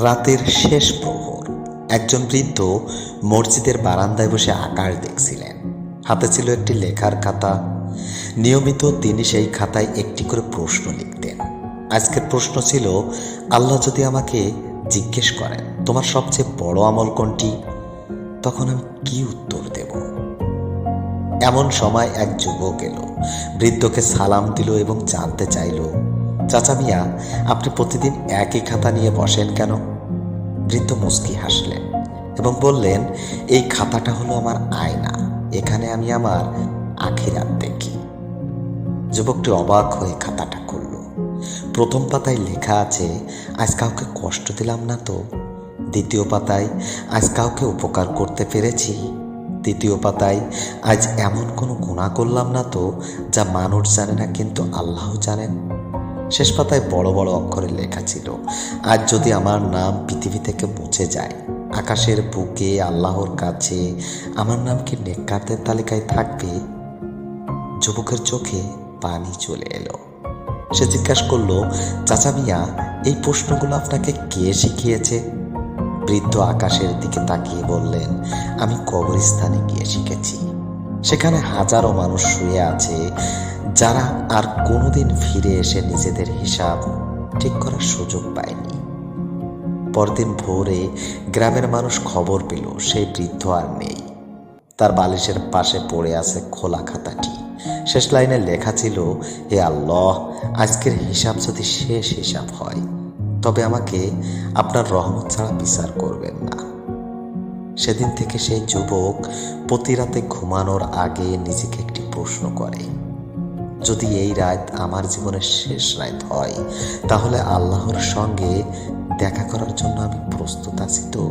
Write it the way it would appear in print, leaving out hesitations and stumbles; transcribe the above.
রাতের শেষ প্রহর একজন বৃদ্ধ মসজিদের বারান্দায় বসে আকাশ দেখছিলেন। হাতে ছিল একটি লেখার খাতা। নিয়মিত তিনি সেই খাতায় একটি করে প্রশ্ন লিখতেন। আজকের প্রশ্ন ছিল, আল্লাহ যদি আমাকে জিজ্ঞেস করেন তোমার সবচেয়ে বড় আমল কোনটি, তখন আমি কি উত্তর দেব? এমন সময় এক যুবক এলো, বৃদ্ধকে সালাম দিল এবং জানতে চাইল, চাচা মিয়া, আপনি প্রতিদিন একই খাতা নিয়ে বসেন কেন? বৃদ্ধ মুচকি হাসলেন এবং বললেন, এই খাতাটা হলো আমার আয়না, এখানে আমি আমার আখিরাত দেখি। যুবকটি অবাক হয়ে খাতাটা খুলল। প্রথম পাতায় লেখা আছে, আজ কাউকে কষ্ট দিলাম না তো। দ্বিতীয় পাতায়, আজ কাউকে উপকার করতে পেরেছি। তৃতীয় পাতায়, আজ এমন কোনো গুনাহ করলাম না তো যা মানুষ জানে না কিন্তু আল্লাহ জানেন। শেষ পাতায় বড় বড় অক্ষরে লেখা ছিল, আজ যদি আমার নাম পৃথিবী থেকে মুছে যায়, আকাশের বুকে আল্লাহর কাছে আমার নাম কি নেককারদের তালিকায় থাকবে? যুবকের চোখে পানি চলে এলো। সে জিজ্ঞাসা করলো, চাচা মিয়া, এই প্রশ্নগুলো আপনাকে কে শিখিয়েছে? বৃদ্ধ আকাশের দিকে তাকিয়ে বললেন, আমি কবরস্থানে গিয়ে শিখেছি। সেখানে হাজারো মানুষ শুয়ে আছে যারা আর কোনোদিন ফিরে এসে নিজেদের হিসাব ঠিক করার সুযোগ পায়নি। পরদিন ভোরে গ্রামের মানুষ খবর পেল সেই বৃদ্ধ আর নেই। তার বালিশের পাশে পড়ে আছে খোলা খাতাটি। শেষ লাইনে লেখা ছিল, হে আল্লাহ, আজকের হিসাব যদি শেষ হিসাব হয় তবে আমাকে আপনার রহমত ছাড়া বিচার করবেন না। সেদিন থেকে সেই যুবক প্রতি রাতে ঘুমানোর আগে নিজেকে একটি প্রশ্ন করে, যদি এই রাত আমার জীবনের শেষ রাত হয় তাহলে আল্লাহর সঙ্গে দেখা করার জন্য আমি প্রস্তুত আছি তো?